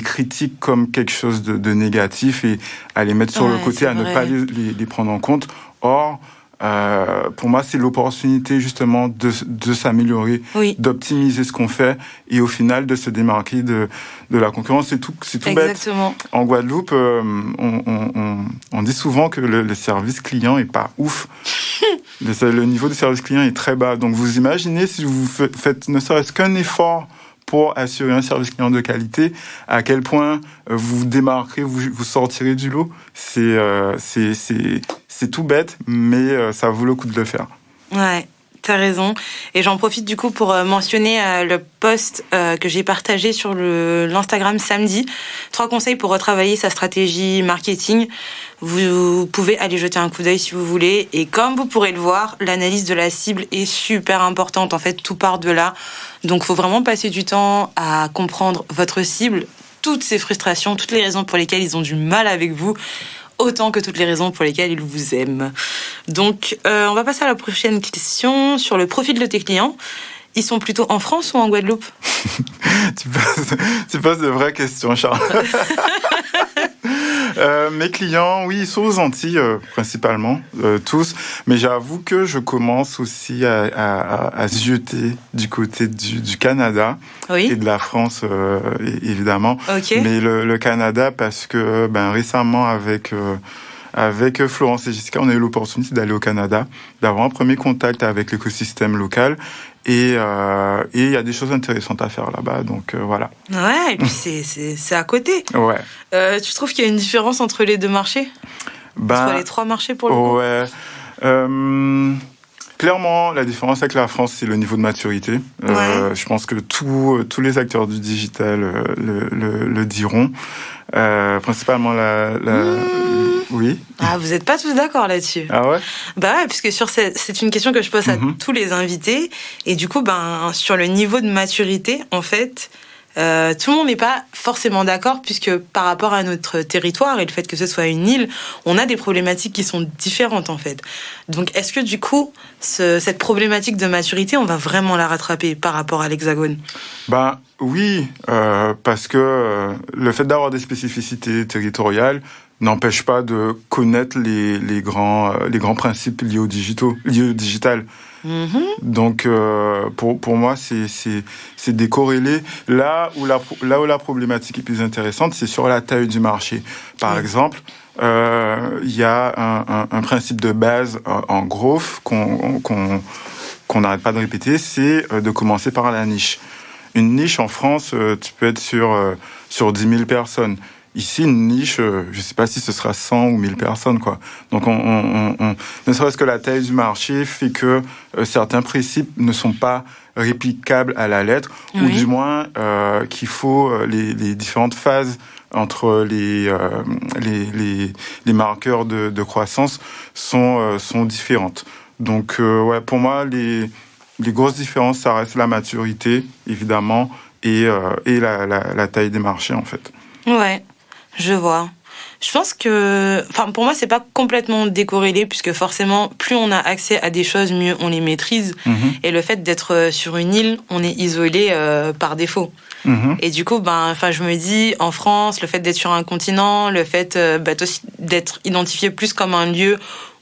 critiques comme quelque chose de négatif et à les mettre sur le côté, à ne pas les prendre en compte. Or, pour moi, c'est l'opportunité justement de s'améliorer, d'optimiser ce qu'on fait et au final de se démarquer de la concurrence. C'est tout Exactement. Bête. En Guadeloupe, on dit souvent que le service client est pas ouf. Le niveau de service client est très bas. Donc vous imaginez si vous faites ne serait-ce qu'un effort pour assurer un service client de qualité, à quel point vous vous démarquerez, vous sortirez du lot. C'est tout bête, mais ça vaut le coup de le faire. Ouais, t'as raison. Et j'en profite du coup pour mentionner le post que j'ai partagé sur l'Instagram samedi. 3 conseils pour retravailler sa stratégie marketing. Vous pouvez aller jeter un coup d'œil si vous voulez. Et comme vous pourrez le voir, l'analyse de la cible est super importante. En fait, tout part de là. Donc, il faut vraiment passer du temps à comprendre votre cible, toutes ces frustrations, toutes les raisons pour lesquelles ils ont du mal avec vous, autant que toutes les raisons pour lesquelles ils vous aiment. Donc, on va passer à la prochaine question sur le profil de tes clients. Ils sont plutôt en France ou en Guadeloupe? Tu poses de vraies questions, Charles. Mes clients, oui, ils sont aux Antilles principalement, tous. Mais j'avoue que je commence aussi à zioter du côté du Canada et de la France, évidemment. Okay. Mais le Canada, parce que récemment, avec Florence et Jessica, on a eu l'opportunité d'aller au Canada, d'avoir un premier contact avec l'écosystème local. Et il y a des choses intéressantes à faire là-bas, donc voilà. Ouais, et puis c'est à côté. Ouais. Tu trouves qu'il y a une différence entre les 2 marchés? Entre les 3 marchés pour le coup? Ouais. Clairement, la différence avec la France, c'est le niveau de maturité. Je pense que tous les acteurs du digital le diront. Principalement Oui. Ah, vous n'êtes pas tous d'accord là-dessus. Ah ouais? Bah ouais, puisque c'est une question que je pose à tous les invités. Et du coup, sur le niveau de maturité, en fait, tout le monde n'est pas forcément d'accord, puisque par rapport à notre territoire et le fait que ce soit une île, on a des problématiques qui sont différentes, en fait. Donc, est-ce que du coup, cette problématique de maturité, on va vraiment la rattraper par rapport à l'Hexagone? Oui, parce que le fait d'avoir des spécificités territoriales n'empêche pas de connaître les grands principes liés au digital. Donc, pour moi, c'est décorrélé. Là où la problématique est plus intéressante, c'est sur la taille du marché. Par exemple, il y a un principe de base en growth qu'on n'arrête pas de répéter, c'est de commencer par la niche. Une niche en France, tu peux être sur 10 000 personnes. Ici, une niche, je ne sais pas si ce sera 100 ou 1000 personnes, quoi. Donc, ne serait-ce que la taille du marché fait que certains principes ne sont pas réplicables à la lettre, ou du moins qu'il faut les différentes phases entre les marqueurs de croissance sont différentes. Donc, pour moi, les grosses différences, ça reste la maturité, évidemment, et la taille des marchés, en fait. Ouais. Je vois. Je pense que, pour moi, c'est pas complètement décorrélé, puisque forcément, plus on a accès à des choses, mieux on les maîtrise. Et le fait d'être sur une île, on est isolé par défaut. Et du coup, je me dis, en France, le fait d'être sur un continent, le fait aussi d'être identifié plus comme un lieu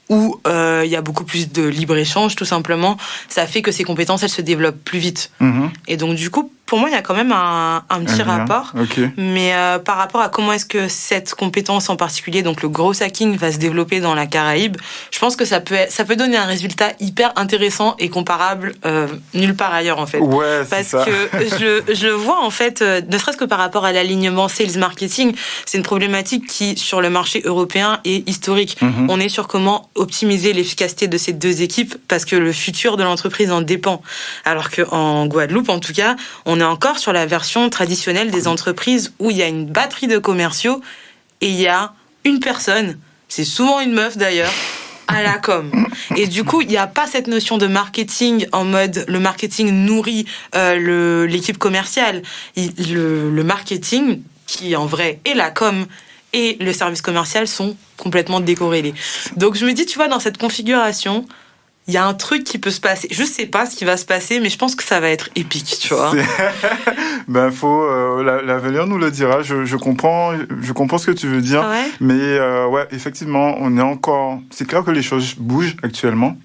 où il y a beaucoup plus de libre-échange, tout simplement, ça fait que ces compétences, elles se développent plus vite. Et donc, du coup, pour moi, il y a quand même un petit rapport. Okay. Mais par rapport à comment est-ce que cette compétence en particulier, donc le growth hacking, va se développer dans la Caraïbe, je pense que ça peut donner un résultat hyper intéressant et comparable nulle part ailleurs, en fait. Ouais, parce ça. que je le vois, en fait, ne serait-ce que par rapport à l'alignement sales marketing, c'est une problématique qui, sur le marché européen, est historique. On est sur comment optimiser l'efficacité de ces 2 équipes, parce que le futur de l'entreprise en dépend. Alors qu'en Guadeloupe, en tout cas, on est encore sur la version traditionnelle des entreprises où il y a une batterie de commerciaux et il y a une personne, c'est souvent une meuf d'ailleurs, à la com. Et du coup, il n'y a pas cette notion de marketing en mode le marketing nourrit l'équipe commerciale. Le marketing, qui en vrai est la com, et le service commercial sont complètement décorrélés. Donc je me dis, tu vois, dans cette configuration, il y a un truc qui peut se passer. Je sais pas ce qui va se passer, mais je pense que ça va être épique, tu vois. L'avenir nous le dira. Je comprends ce que tu veux dire. Ouais. Mais ouais, effectivement, on est encore. C'est clair que les choses bougent actuellement.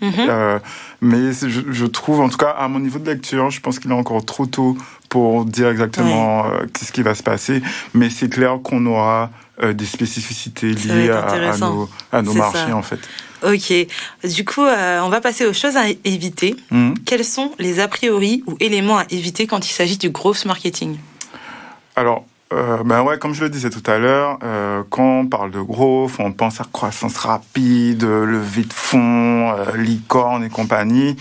Mais je trouve, en tout cas, à mon niveau de lecture, je pense qu'il est encore trop tôt pour dire exactement ce qui va se passer. Mais c'est clair qu'on aura des spécificités liées à nos marchés, ça. En fait. Ok. Du coup, on va passer aux choses à éviter. Quels sont les a priori ou éléments à éviter quand il s'agit du growth marketing ? Alors, comme je le disais tout à l'heure, quand on parle de growth, on pense à croissance rapide, levée de fonds, licorne et compagnie.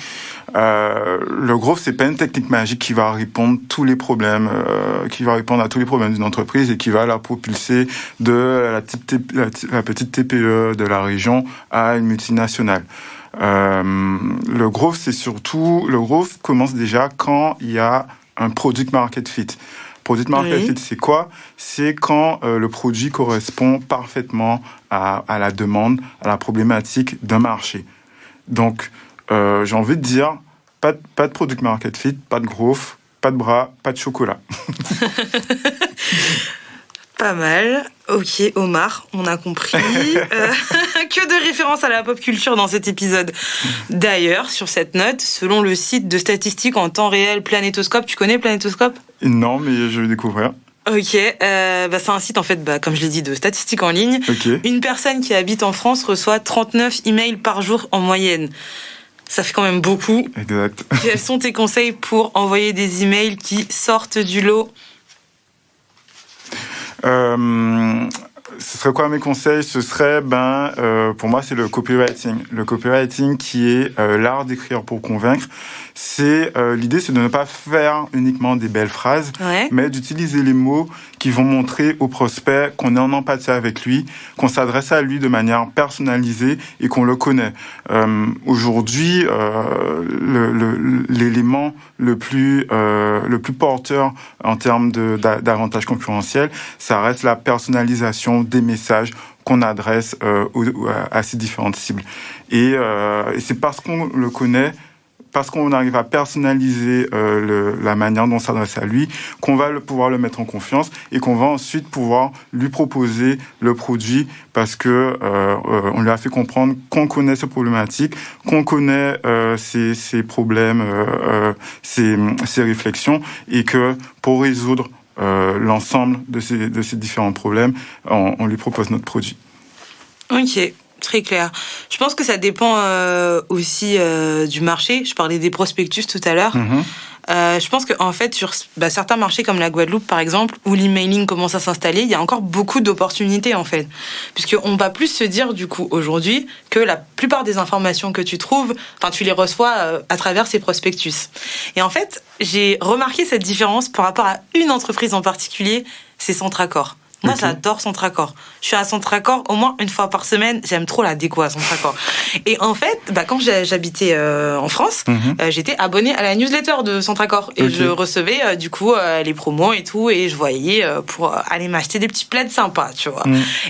Le growth, c'est pas une technique magique qui va répondre à tous les problèmes d'une entreprise et qui va la propulser de la petite TPE de la région à une multinationale. Le growth commence déjà quand il y a un product market fit. Product market fit, c'est quoi ? C'est quand le produit correspond parfaitement à la demande, à la problématique d'un marché. Donc, j'ai envie de dire, pas de product market fit, pas de growth, pas de bras, pas de chocolat. Pas mal. Ok, Omar, on a compris. Que de références à la pop culture dans cet épisode. D'ailleurs, sur cette note, selon le site de statistiques en temps réel Planétoscope, tu connais Planétoscope ? Non, mais je vais découvrir. Ok, c'est un site en fait, comme je l'ai dit, de statistiques en ligne. Okay. Une personne qui habite en France reçoit 39 emails par jour en moyenne. Ça fait quand même beaucoup. Exact. Quels sont tes conseils pour envoyer des emails qui sortent du lot ? Ce serait quoi mes conseils ? Ce serait, pour moi, c'est le copywriting. Le copywriting qui est l'art d'écrire pour convaincre. L'idée, c'est de ne pas faire uniquement des belles phrases, mais d'utiliser les mots qui vont montrer au prospect qu'on est en empathie avec lui, qu'on s'adresse à lui de manière personnalisée et qu'on le connaît. Aujourd'hui, l'élément le plus porteur en termes d'avantages concurrentiels, ça reste la personnalisation des messages qu'on adresse à ces différentes cibles. Et c'est parce qu'on le connaît, parce qu'on arrive à personnaliser la manière dont on s'adresse à lui, qu'on va pouvoir le mettre en confiance et qu'on va ensuite pouvoir lui proposer le produit parce que on lui a fait comprendre qu'on connaît ses problématiques, qu'on connaît ses problèmes, ses réflexions et que pour résoudre l'ensemble de ces différents problèmes, on lui propose notre produit. Ok. Très clair. Je pense que ça dépend aussi du marché. Je parlais des prospectus tout à l'heure. Je pense qu'en fait, sur certains marchés comme la Guadeloupe, par exemple, où l'emailing commence à s'installer, il y a encore beaucoup d'opportunités, en fait. Puisqu'on va plus se dire, du coup, aujourd'hui, que la plupart des informations que tu trouves, tu les reçois à travers ces prospectus. Et en fait, j'ai remarqué cette différence par rapport à une entreprise en particulier, c'est Centracor. Moi, j'adore Centracor. Je suis à Centracor au moins une fois par semaine. J'aime trop la déco à Centracor. Et en fait, quand j'habitais en France, j'étais abonnée à la newsletter de Centracor. Et je recevais, les promos et tout. Et je voyais pour aller m'acheter des petits plaids sympas, tu vois.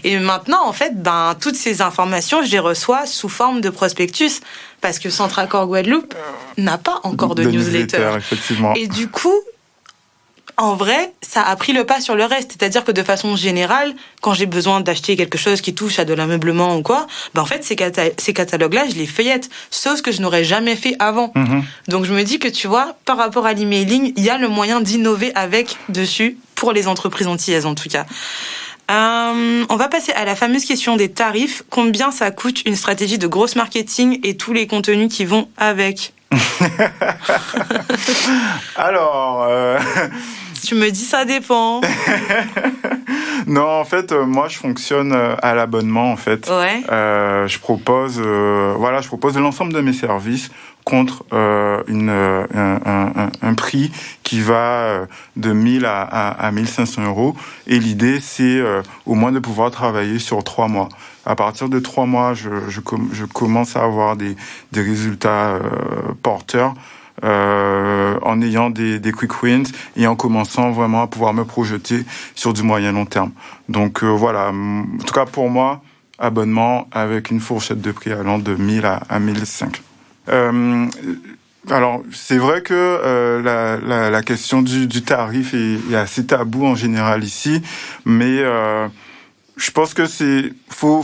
Et maintenant, en fait, toutes ces informations, je les reçois sous forme de prospectus. Parce que Centracor Guadeloupe n'a pas encore de newsletter. Effectivement. Et du coup, en vrai, ça a pris le pas sur le reste. C'est-à-dire que de façon générale, quand j'ai besoin d'acheter quelque chose qui touche à de l'ameublement ou quoi, en fait, ces catalogues-là, je les feuillette. Chose que je n'aurais jamais fait avant. Donc, je me dis que, tu vois, par rapport à l'emailing, il y a le moyen d'innover dessus, pour les entreprises antillaises, en tout cas. On va passer à la fameuse question des tarifs. Combien ça coûte une stratégie de gross marketing et tous les contenus qui vont avec ? Alors... Tu me dis ça dépend. Non, en fait, moi, je fonctionne à l'abonnement, en fait. Ouais. Je propose de l'ensemble de mes services contre un prix qui va de 1000 à 1500 euros. Et l'idée, c'est au moins de pouvoir travailler sur 3 mois. À partir de 3 mois, je commence à avoir des résultats porteurs. En ayant des quick wins et en commençant vraiment à pouvoir me projeter sur du moyen long terme. Donc voilà, en tout cas pour moi, abonnement avec une fourchette de prix allant de 1000 à 1500. Alors, c'est vrai que la question du tarif est assez tabou en général ici, mais je pense que faut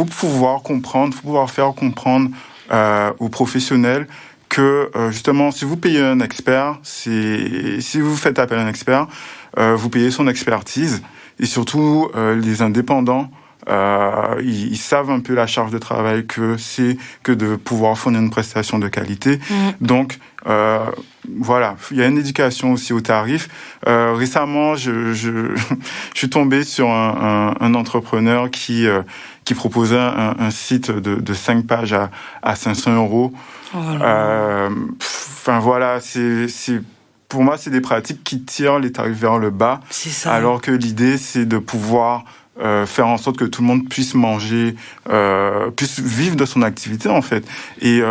pouvoir comprendre, faut pouvoir faire comprendre aux professionnels que justement, si vous payez un expert, si vous faites appel à un expert, vous payez son expertise, et surtout les indépendants. Ils savent un peu la charge de travail que c'est que de pouvoir fournir une prestation de qualité. Donc, voilà, il y a une éducation aussi aux tarifs. Récemment, je suis tombé sur un entrepreneur qui proposait un site de 5 pages à 500 €. Enfin, voilà, pour moi, c'est des pratiques qui tirent les tarifs vers le bas. C'est ça. Alors que l'idée, c'est de pouvoir faire en sorte que tout le monde puisse manger, puisse vivre de son activité en fait. Et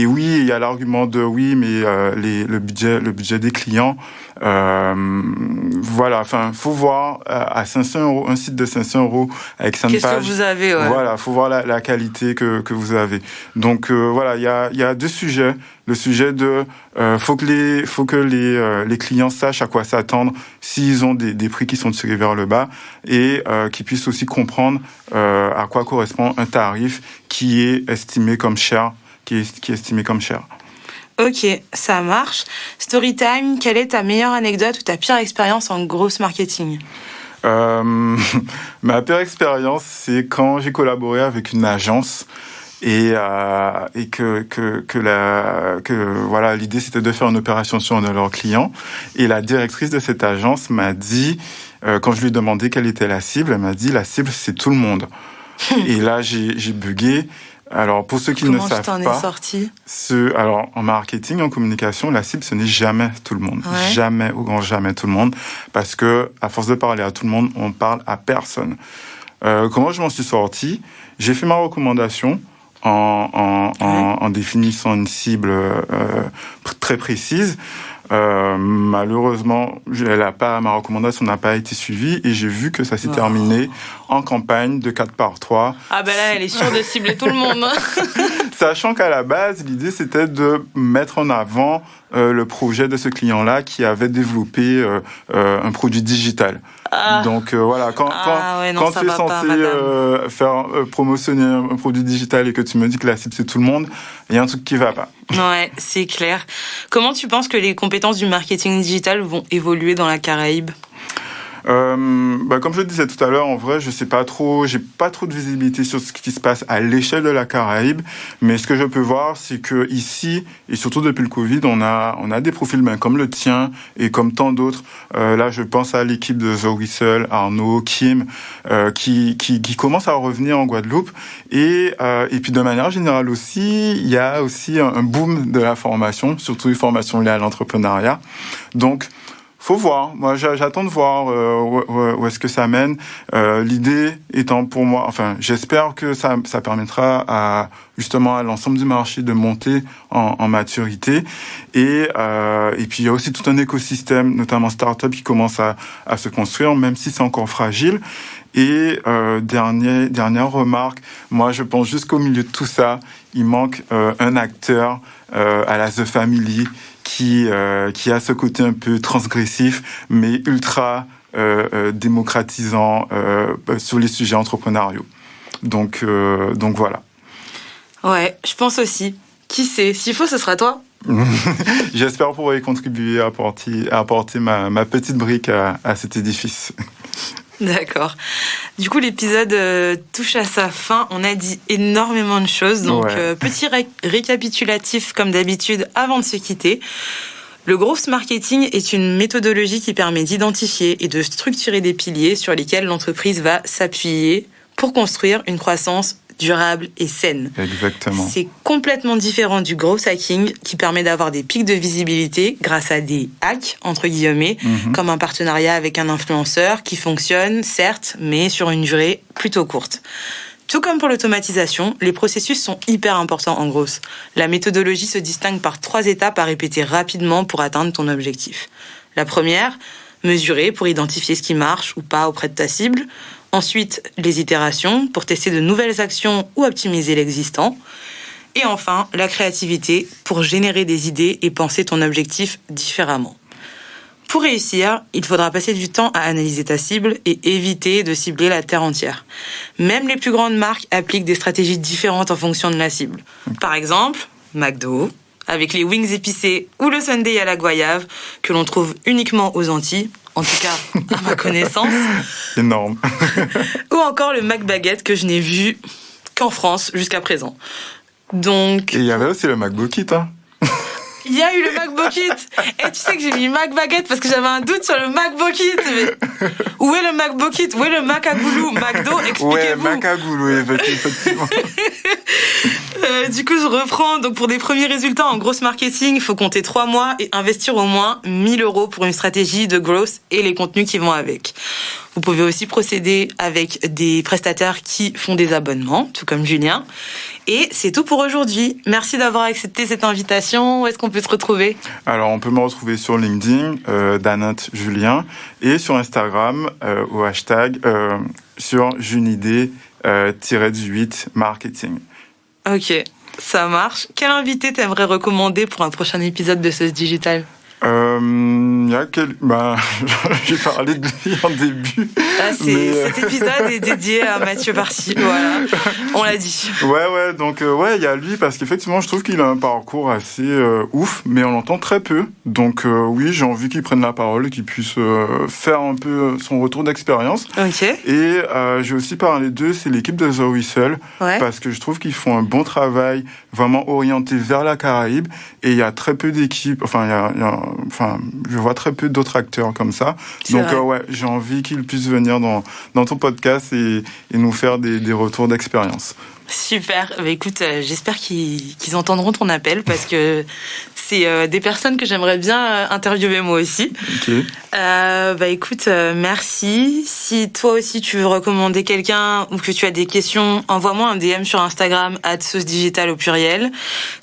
oui, il y a l'argument de oui, mais le budget des clients, voilà. Enfin, faut voir à 500 €, un site de 500 € avec 5 pages. Qu'est-ce que vous avez, ouais. Voilà, faut voir la qualité que vous avez. Donc voilà, il y a deux sujets. Le sujet de faut que les clients sachent à quoi s'attendre s'ils ont des prix qui sont tirés vers le bas, et qu'ils puissent aussi comprendre à quoi correspond un tarif qui est estimé comme cher, qui est estimé comme cher. Ok, ça marche. Storytime, quelle est ta meilleure anecdote ou ta pire expérience en gross marketing ? Ma pire expérience, c'est quand j'ai collaboré avec une agence. Et que voilà, l'idée c'était de faire une opération sur un de leurs clients, et la directrice de cette agence m'a dit, quand je lui ai demandé quelle était la cible, elle m'a dit la cible c'est tout le monde. Et là j'ai bugué. Alors pour ceux qui ne savent pas, comment tu t'en es sorti ? Alors en marketing, en communication, la cible ce n'est jamais tout le monde, jamais au grand jamais tout le monde, parce que à force de parler à tout le monde, on parle à personne. Comment je m'en suis sorti ? J'ai fait ma recommandation. En définissant une cible très précise. Malheureusement, ma recommandation n'a pas été suivie, et j'ai vu que ça s'est terminé en campagne de 4x3. Ah ben là, elle est sûre de cibler tout le monde. Sachant qu'à la base, l'idée c'était de mettre en avant le projet de ce client-là qui avait développé un produit digital. Donc voilà, quand tu es censé faire promotionner un produit digital et que tu me dis que la cible c'est tout le monde, il y a un truc qui va pas. Ouais, c'est clair. Comment tu penses que les compétences du marketing digital vont évoluer dans la Caraïbe ? Comme je le disais tout à l'heure, en vrai, j'ai pas trop de visibilité sur ce qui se passe à l'échelle de la Caraïbe, mais ce que je peux voir, c'est que ici, et surtout depuis le Covid, on a des profils comme le tien et comme tant d'autres. Là, je pense à l'équipe de The Whistle, Arnaud, Kim, qui commence à revenir en Guadeloupe, et puis de manière générale aussi, il y a aussi un boom de la formation, surtout les formations liées à l'entrepreneuriat. Donc faut voir. Moi, j'attends de voir où est-ce que ça mène. L'idée étant pour moi, enfin, j'espère que ça permettra justement à l'ensemble du marché de monter en maturité. Et puis il y a aussi tout un écosystème, notamment start-up, qui commence à se construire, même si c'est encore fragile. Et dernière remarque, moi je pense juste qu'au milieu de tout ça, il manque un acteur à la The Family qui a ce côté un peu transgressif, mais ultra démocratisant sur les sujets entrepreneuriaux. Donc voilà. Ouais, je pense aussi. Qui sait ? S'il faut, ce sera toi. J'espère pouvoir y contribuer à apporter ma petite brique à cet édifice. D'accord. Du coup, l'épisode touche à sa fin. On a dit énormément de choses. Donc, petit récapitulatif comme d'habitude avant de se quitter. Le growth marketing est une méthodologie qui permet d'identifier et de structurer des piliers sur lesquels l'entreprise va s'appuyer pour construire une croissance durable et saine. Exactement. C'est complètement différent du growth hacking qui permet d'avoir des pics de visibilité grâce à des hacks, entre guillemets, comme un partenariat avec un influenceur qui fonctionne, certes, mais sur une durée plutôt courte. Tout comme pour l'automatisation, les processus sont hyper importants en growth. La méthodologie se distingue par 3 étapes à répéter rapidement pour atteindre ton objectif. La première, mesurer pour identifier ce qui marche ou pas auprès de ta cible. Ensuite, les itérations pour tester de nouvelles actions ou optimiser l'existant. Et enfin, la créativité pour générer des idées et penser ton objectif différemment. Pour réussir, il faudra passer du temps à analyser ta cible et éviter de cibler la terre entière. Même les plus grandes marques appliquent des stratégies différentes en fonction de la cible. Par exemple, McDo, avec les wings épicés ou le sundae à la goyave, que l'on trouve uniquement aux Antilles, en tout cas à ma connaissance. Énorme. Ou encore le McBaguette que je n'ai vu qu'en France jusqu'à présent. Donc... Et il y avait aussi le McBookit, hein. Il y a eu le McBookit. Et tu sais que j'ai mis McBaguette parce que j'avais un doute sur le McBookit. Mais où est le McBookit? Où est le Macagoulou? McDo, expliquez-vous. Ouais, Macagoulou, effectivement. Du coup, je reprends. Donc, pour des premiers résultats en gross marketing, il faut compter 3 mois et investir au moins 1 000 € pour une stratégie de growth et les contenus qui vont avec. Vous pouvez aussi procéder avec des prestataires qui font des abonnements, tout comme Julien. Et c'est tout pour aujourd'hui. Merci d'avoir accepté cette invitation. Où est-ce qu'on peut te retrouver? Alors, on peut me retrouver sur LinkedIn, Danat Julien, et sur Instagram, au hashtag, sur Junidé-18 marketing. Ok, ça marche. Quel invité t'aimerais recommander pour un prochain épisode de Sauce Digital? J'ai parlé de lui en début. Cet épisode est dédié à Mathieu Barcy, voilà. On l'a dit. Ouais, donc il y a lui parce qu'effectivement, je trouve qu'il a un parcours assez ouf, mais on l'entend très peu. Donc oui, j'ai envie qu'il prenne la parole et qu'il puisse faire un peu son retour d'expérience. Ok. Et j'ai aussi parlé d'eux, c'est l'équipe de The Whistle, parce que je trouve qu'ils font un bon travail, vraiment orienté vers la Caraïbe. Et il y a très peu d'équipes, je vois très peu d'autres acteurs comme ça. Donc, j'ai envie qu'ils puissent venir dans ton podcast et nous faire des retours d'expérience. Super. Bah, écoute, j'espère qu'ils entendront ton appel parce que c'est des personnes que j'aimerais bien interviewer moi aussi. Okay. Écoute, merci. Si toi aussi tu veux recommander quelqu'un ou que tu as des questions, envoie-moi un DM sur Instagram @sauce-digital au pluriel.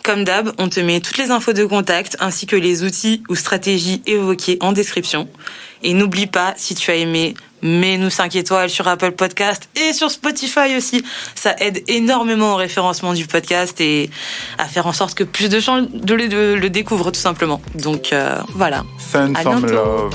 Comme d'hab, on te met toutes les infos de contact ainsi que les outils ou stratégies évoquées en description. Et n'oublie pas, si tu as aimé, mets-nous 5 étoiles sur Apple Podcast et sur Spotify aussi. Ça aide énormément au référencement du podcast et à faire en sorte que plus de gens le découvrent tout simplement. Donc voilà. Send some love.